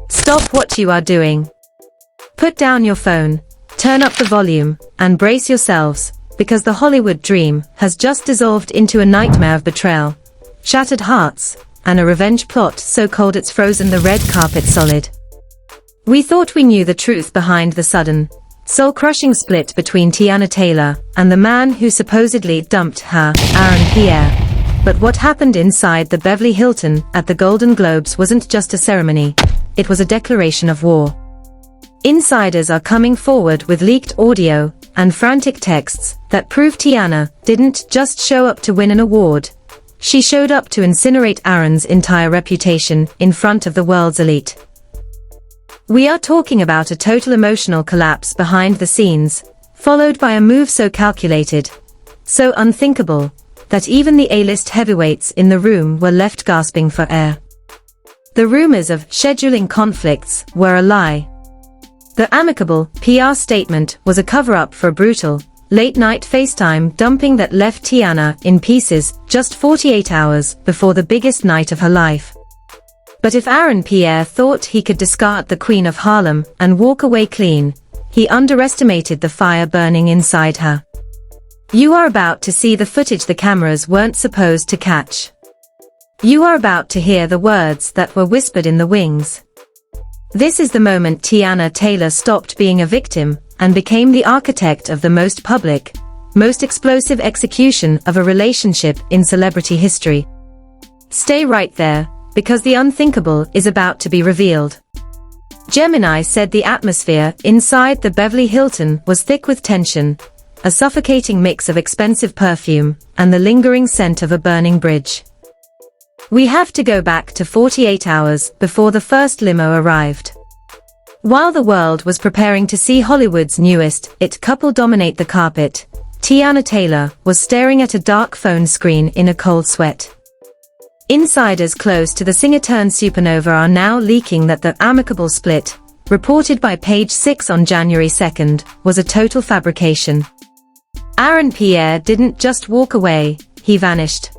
Stop what you are doing. Put down your phone, turn up the volume, and brace yourselves, because the Hollywood dream has just dissolved into a nightmare of betrayal, shattered hearts, and a revenge plot so cold it's frozen the red carpet solid. We thought we knew the truth behind the sudden, soul-crushing split between Teyana Taylor and the man who supposedly dumped her, Pierre. But what happened inside the Beverly Hilton at the Golden Globes wasn't just a ceremony, it was a declaration of war. Insiders are coming forward with leaked audio and frantic texts that prove Teyana didn't just show up to win an award. She showed up to incinerate Aaron's entire reputation in front of the world's elite. We are talking about a total emotional collapse behind the scenes, followed by a move so calculated, so unthinkable, that even the A-list heavyweights in the room were left gasping for air. The rumors of scheduling conflicts were a lie. The amicable PR statement was a cover-up for a brutal, late-night FaceTime dumping that left Teyana in pieces just 48 hours before the biggest night of her life. But if Pierre thought he could discard the Queen of Harlem and walk away clean, he underestimated the fire burning inside her. You are about to see the footage the cameras weren't supposed to catch. You are about to hear the words that were whispered in the wings. This is the moment Teyana Taylor stopped being a victim and became the architect of the most public, most explosive execution of a relationship in celebrity history. Stay right there, because the unthinkable is about to be revealed. Gemini said the atmosphere inside the Beverly Hilton was thick with tension, a suffocating mix of expensive perfume and the lingering scent of a burning bridge. We have to go back to 48 hours before the first limo arrived. While the world was preparing to see Hollywood's newest it couple dominate the carpet, Teyana Taylor was staring at a dark phone screen in a cold sweat. Insiders close to the singer-turned-supernova are now leaking that the amicable split, reported by Page 6 on January 2nd, was a total fabrication. Pierre didn't just walk away, he vanished.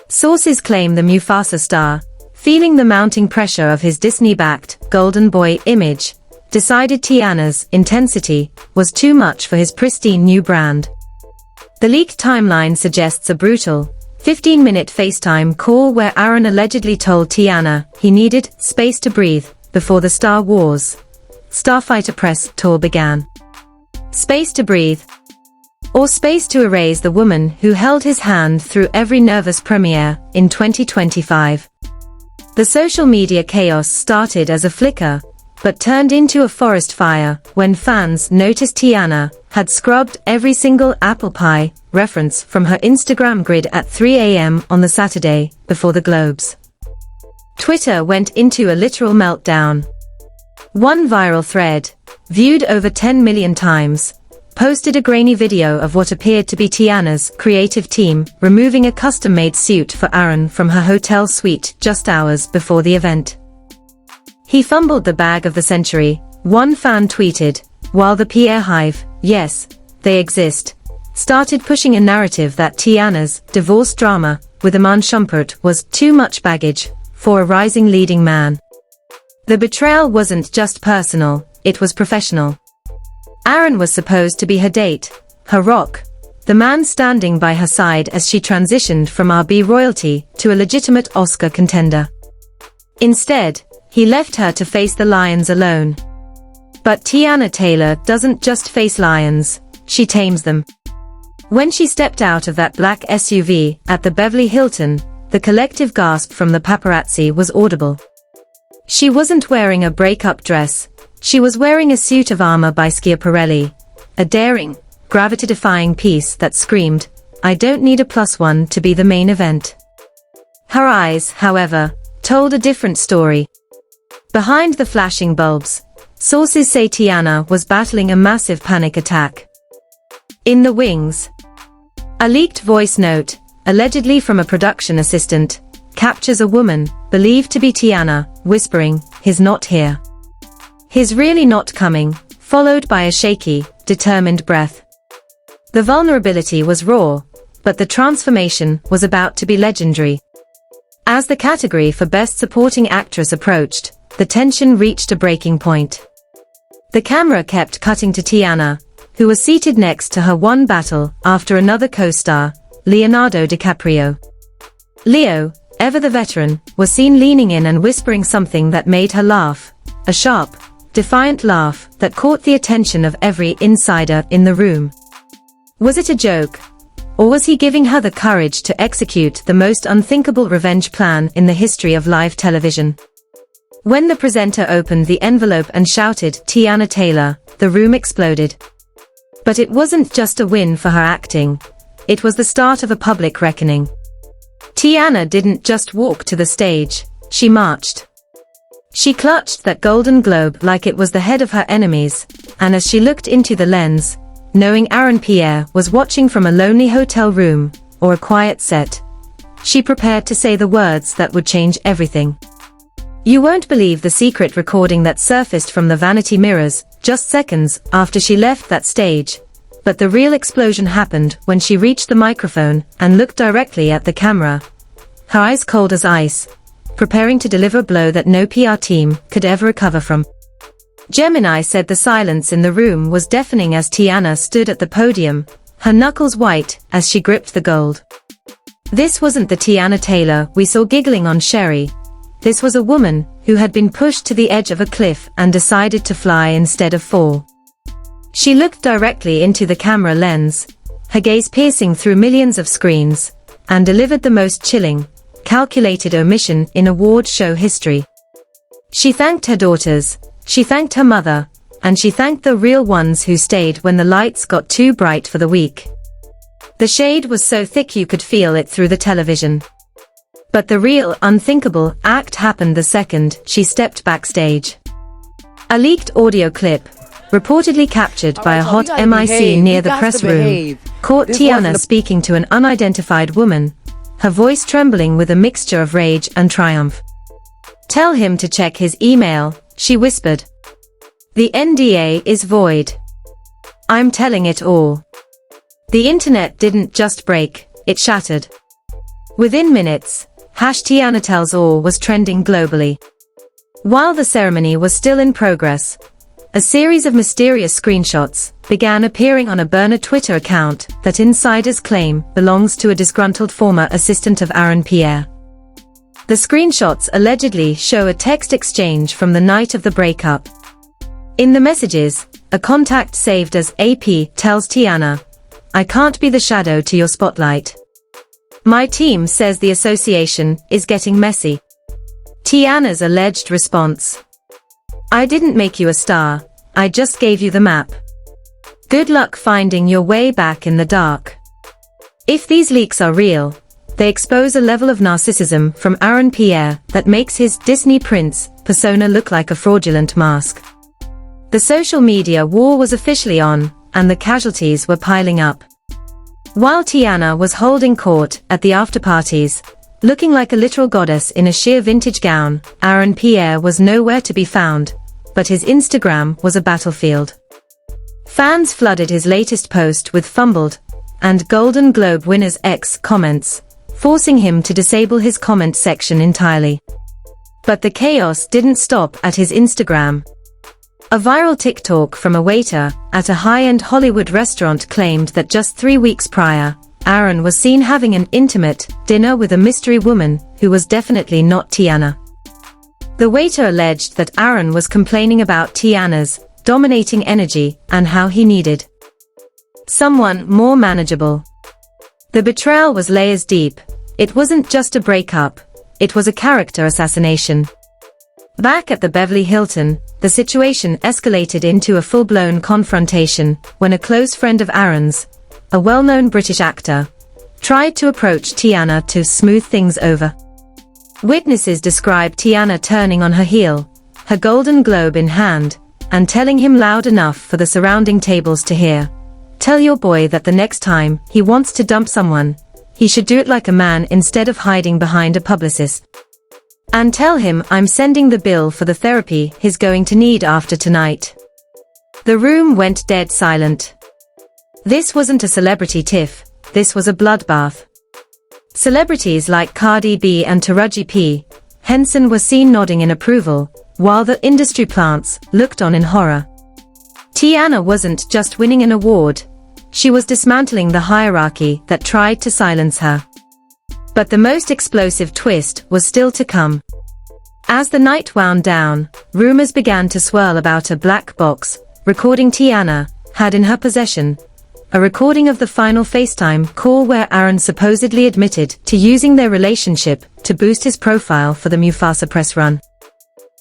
Sources claim the Mufasa star, feeling the mounting pressure of his Disney-backed golden boy image, decided Teyana's intensity was too much for his pristine new brand. The leaked timeline suggests a brutal, 15-minute FaceTime call where Aaron allegedly told Teyana he needed space to breathe before the Star Wars Starfighter press tour began. Space to breathe. Or space to erase the woman who held his hand through every nervous premiere in 2025. The social media chaos started as a flicker, but turned into a forest fire when fans noticed Teyana had scrubbed every single apple pie reference from her Instagram grid at 3 a.m. on the Saturday before the Globes. Twitter went into a literal meltdown. One viral thread, viewed over 10 million times, posted a grainy video of what appeared to be Teyana's creative team removing a custom-made suit for Aaron from her hotel suite just hours before the event. He fumbled the bag of the century, one fan tweeted, while the Pierre hive, yes, they exist, started pushing a narrative that Teyana's divorce drama with Iman Shumpert was too much baggage for a rising leading man. The betrayal wasn't just personal, it was professional. Aaron was supposed to be her date, her rock, the man standing by her side as she transitioned from R&B royalty to a legitimate Oscar contender. Instead, he left her to face the lions alone. But Teyana Taylor doesn't just face lions, she tames them. When she stepped out of that black SUV at the Beverly Hilton, the collective gasp from the paparazzi was audible. She wasn't wearing a breakup dress, she was wearing a suit of armor by Schiaparelli, a daring, gravity-defying piece that screamed, I don't need a +1 to be the main event. Her eyes, however, told a different story. Behind the flashing bulbs, sources say Teyana was battling a massive panic attack. In the wings, a leaked voice note, allegedly from a production assistant, captures a woman, believed to be Teyana, whispering, he's not here. He's really not coming, followed by a shaky, determined breath. The vulnerability was raw, but the transformation was about to be legendary. As the category for Best Supporting Actress approached, the tension reached a breaking point. The camera kept cutting to Teyana, who was seated next to her one battle after another co-star, Leonardo DiCaprio. Leo, ever the veteran, was seen leaning in and whispering something that made her laugh, a sharp, defiant laugh that caught the attention of every insider in the room. Was it a joke? Or was he giving her the courage to execute the most unthinkable revenge plan in the history of live television? When the presenter opened the envelope and shouted, "Teyana Taylor," the room exploded. But it wasn't just a win for her acting. It was the start of a public reckoning. Teyana didn't just walk to the stage, she marched. She clutched that Golden Globe like it was the head of her enemies, and as she looked into the lens, knowing Pierre was watching from a lonely hotel room, or a quiet set, she prepared to say the words that would change everything. You won't believe the secret recording that surfaced from the vanity mirrors just seconds after she left that stage, but the real explosion happened when she reached the microphone and looked directly at the camera, her eyes cold as ice, preparing to deliver a blow that no PR team could ever recover from. Gemini said the silence in the room was deafening as Teyana stood at the podium, her knuckles white as she gripped the gold. This wasn't the Teyana Taylor we saw giggling on Sherry. This was a woman who had been pushed to the edge of a cliff and decided to fly instead of fall. She looked directly into the camera lens, her gaze piercing through millions of screens, and delivered the most chilling, calculated omission in award show history. She thanked her daughters, she thanked her mother, and she thanked the real ones who stayed when the lights got too bright for the week. The shade was so thick you could feel it through the television. But the real, unthinkable act happened the second she stepped backstage. A leaked audio clip, reportedly captured by a hot MIC near the press room, caught Teyana speaking to an unidentified woman, her voice trembling with a mixture of rage and triumph. "Tell him to check his email," she whispered. "The NDA is void. I'm telling it all." The internet didn't just break, it shattered. Within minutes, #Teyana Tells All was trending globally. While the ceremony was still in progress, a series of mysterious screenshots began appearing on a burner Twitter account that insiders claim belongs to a disgruntled former assistant of Pierre. The screenshots allegedly show a text exchange from the night of the breakup. In the messages, a contact saved as "AP tells Teyana, I can't be the shadow to your spotlight. My team says the association is getting messy." Teyana's alleged response: "I didn't make you a star, I just gave you the map. Good luck finding your way back in the dark." If these leaks are real, they expose a level of narcissism from Pierre that makes his Disney prince persona look like a fraudulent mask. The social media war was officially on, and the casualties were piling up. While Teyana was holding court at the after-parties, looking like a literal goddess in a sheer vintage gown, Pierre was nowhere to be found, but his Instagram was a battlefield. Fans flooded his latest post with fumbled and Golden Globe winners X comments, forcing him to disable his comment section entirely. But the chaos didn't stop at his Instagram. A viral TikTok from a waiter at a high-end Hollywood restaurant claimed that just 3 weeks prior, Aaron was seen having an intimate dinner with a mystery woman who was definitely not Teyana. The waiter alleged that Aaron was complaining about Teyana's dominating energy and how he needed someone more manageable. The betrayal was layers deep. It wasn't just a breakup, it was a character assassination. Back at the Beverly Hilton, the situation escalated into a full-blown confrontation when a close friend of Aaron's, a well-known British actor, tried to approach Teyana to smooth things over. Witnesses describe Teyana turning on her heel, her Golden Globe in hand, and telling him loud enough for the surrounding tables to hear, "Tell your boy that the next time he wants to dump someone, he should do it like a man instead of hiding behind a publicist. And tell him I'm sending the bill for the therapy he's going to need after tonight." The room went dead silent. This wasn't a celebrity tiff, this was a bloodbath. Celebrities like Cardi B and Taraji P. Henson were seen nodding in approval, while the industry plants looked on in horror. Teyana wasn't just winning an award, she was dismantling the hierarchy that tried to silence her. But the most explosive twist was still to come. As the night wound down, rumors began to swirl about a black box recording Teyana had in her possession, a recording of the final FaceTime call where Aaron supposedly admitted to using their relationship to boost his profile for the Mufasa press run.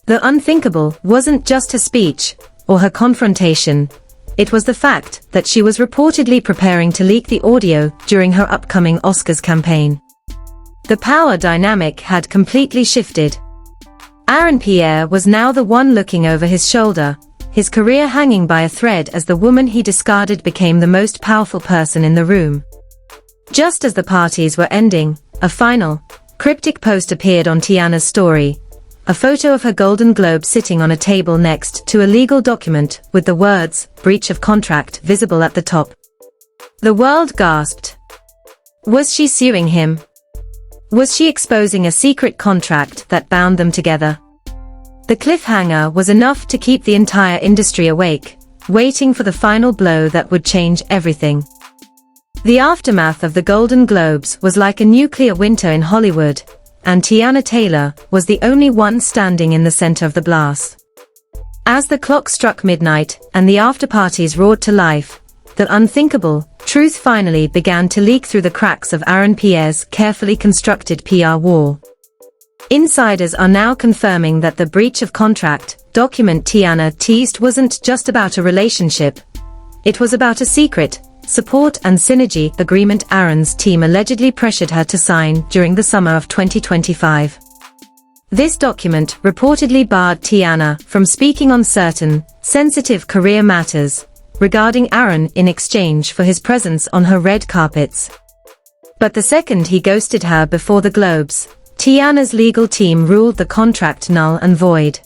The unthinkable wasn't just her speech or her confrontation, it was the fact that she was reportedly preparing to leak the audio during her upcoming Oscars campaign. The power dynamic had completely shifted. Pierre was now the one looking over his shoulder, his career hanging by a thread as the woman he discarded became the most powerful person in the room. Just as the parties were ending, a final, cryptic post appeared on Teyana's story, a photo of her Golden Globe sitting on a table next to a legal document with the words, "breach of contract," visible at the top. The world gasped. Was she suing him? Was she exposing a secret contract that bound them together? The cliffhanger was enough to keep the entire industry awake, waiting for the final blow that would change everything. The aftermath of the Golden Globes was like a nuclear winter in Hollywood, and Teyana Taylor was the only one standing in the center of the blast. As the clock struck midnight and the after-parties roared to life, the unthinkable truth finally began to leak through the cracks of Pierre's carefully constructed PR wall. Insiders are now confirming that the breach of contract document Teyana teased wasn't just about a relationship. It was about a secret, support and synergy agreement Aaron's team allegedly pressured her to sign during the summer of 2025. This document reportedly barred Teyana from speaking on certain, sensitive career matters regarding Aaron in exchange for his presence on her red carpets. But the second he ghosted her before the Globes, Teyana's legal team ruled the contract null and void.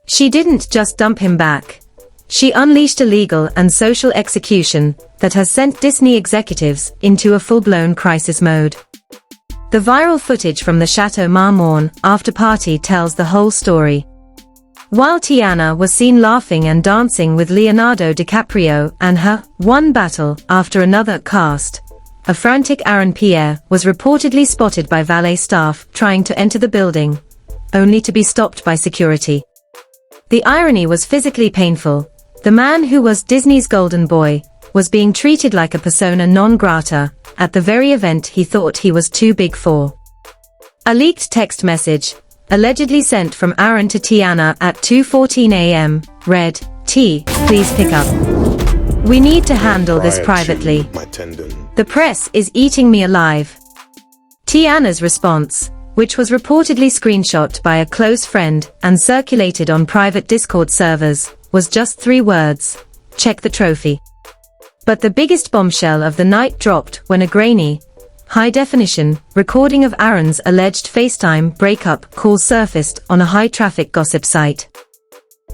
She didn't just dump him back. She unleashed a legal and social execution that has sent Disney executives into a full-blown crisis mode. The viral footage from the Chateau Marmorne after-party tells the whole story. While Teyana was seen laughing and dancing with Leonardo DiCaprio and her one battle after another cast, a frantic Pierre was reportedly spotted by valet staff trying to enter the building, only to be stopped by security. The irony was physically painful. The man who was Disney's golden boy was being treated like a persona non grata at the very event he thought he was too big for. A leaked text message, allegedly sent from Aaron to Teyana at 2:14 a.m., read, "T, please pick up. We need to handle this privately. The press is eating me alive." Teyana's response, which was reportedly screenshot by a close friend and circulated on private Discord servers, was just 3 words: "Check the trophy." But the biggest bombshell of the night dropped when a grainy, high-definition recording of Aaron's alleged FaceTime breakup call surfaced on a high-traffic gossip site.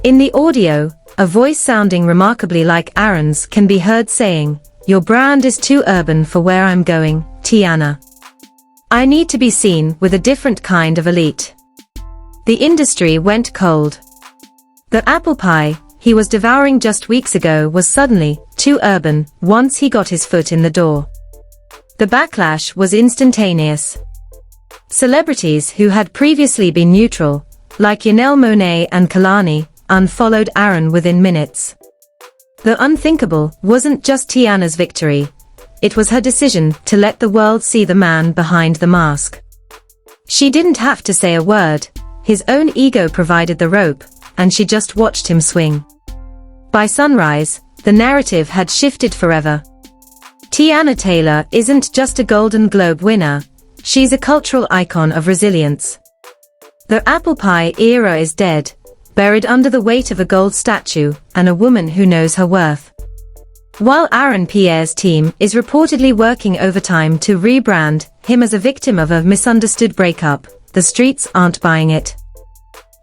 In the audio, a voice sounding remarkably like Aaron's can be heard saying, "Your brand is too urban for where I'm going, Teyana. I need to be seen with a different kind of elite." The industry went cold. The apple pie he was devouring just weeks ago was suddenly too urban once he got his foot in the door. The backlash was instantaneous. Celebrities who had previously been neutral, like Janelle Monáe and Kalani, unfollowed Aaron within minutes. The unthinkable wasn't just Teyana's victory. It was her decision to let the world see the man behind the mask. She didn't have to say a word, his own ego provided the rope, and she just watched him swing. By sunrise, the narrative had shifted forever. Teyana Taylor isn't just a Golden Globe winner, she's a cultural icon of resilience. The apple pie era is dead, buried under the weight of a gold statue and a woman who knows her worth. While Pierre's team is reportedly working overtime to rebrand him as a victim of a misunderstood breakup, the streets aren't buying it.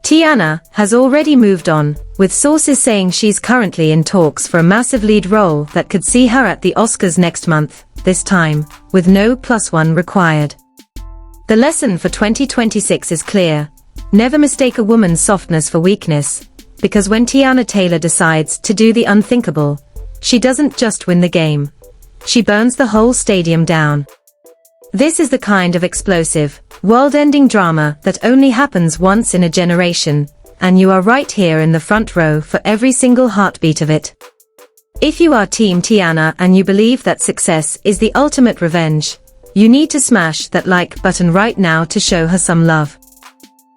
Teyana has already moved on, with sources saying she's currently in talks for a massive lead role that could see her at the Oscars next month, this time, with no +1 required. The lesson for 2026 is clear. Never mistake a woman's softness for weakness, because when Teyana Taylor decides to do the unthinkable, she doesn't just win the game. She burns the whole stadium down. This is the kind of explosive, world-ending drama that only happens once in a generation, and you are right here in the front row for every single heartbeat of it. If you are Team Teyana and you believe that success is the ultimate revenge, you need to smash that like button right now to show her some love.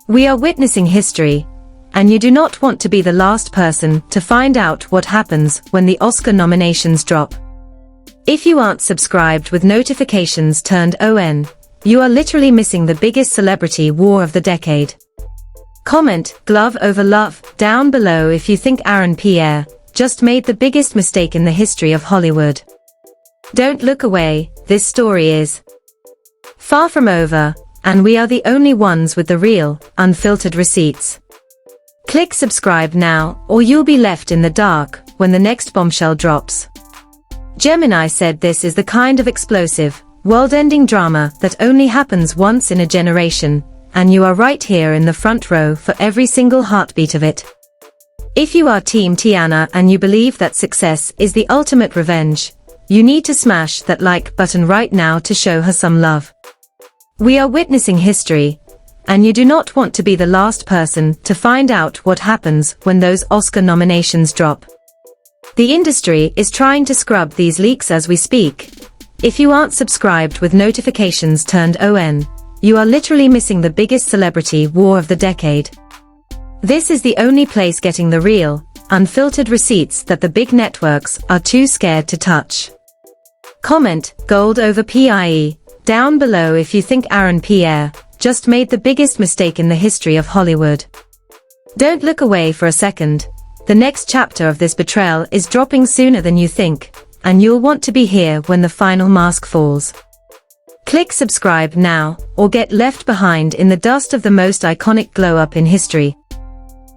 We are witnessing history, and you do not want to be the last person to find out what happens when the Oscar nominations drop. If you aren't subscribed with notifications turned on, you are literally missing the biggest celebrity war of the decade. Comment "glove over love" down below if you think Pierre just made the biggest mistake in the history of Hollywood. Don't look away, this story is far from over, and we are the only ones with the real, unfiltered receipts. Click subscribe now, or you'll be left in the dark when the next bombshell drops. Gemini said this is the kind of explosive, world-ending drama that only happens once in a generation, and you are right here in the front row for every single heartbeat of it. If you are Team Teyana and you believe that success is the ultimate revenge, you need to smash that like button right now to show her some love. We are witnessing history, and you do not want to be the last person to find out what happens when those Oscar nominations drop. The industry is trying to scrub these leaks as we speak. If you aren't subscribed with notifications turned on, you are literally missing the biggest celebrity war of the decade. This is the only place getting the real, unfiltered receipts that the big networks are too scared to touch. Comment "gold over PIE" down below if you think Pierre just made the biggest mistake in the history of Hollywood. Don't look away for a second. The next chapter of this betrayal is dropping sooner than you think, and you'll want to be here when the final mask falls. Click subscribe now, or get left behind in the dust of the most iconic glow-up in history.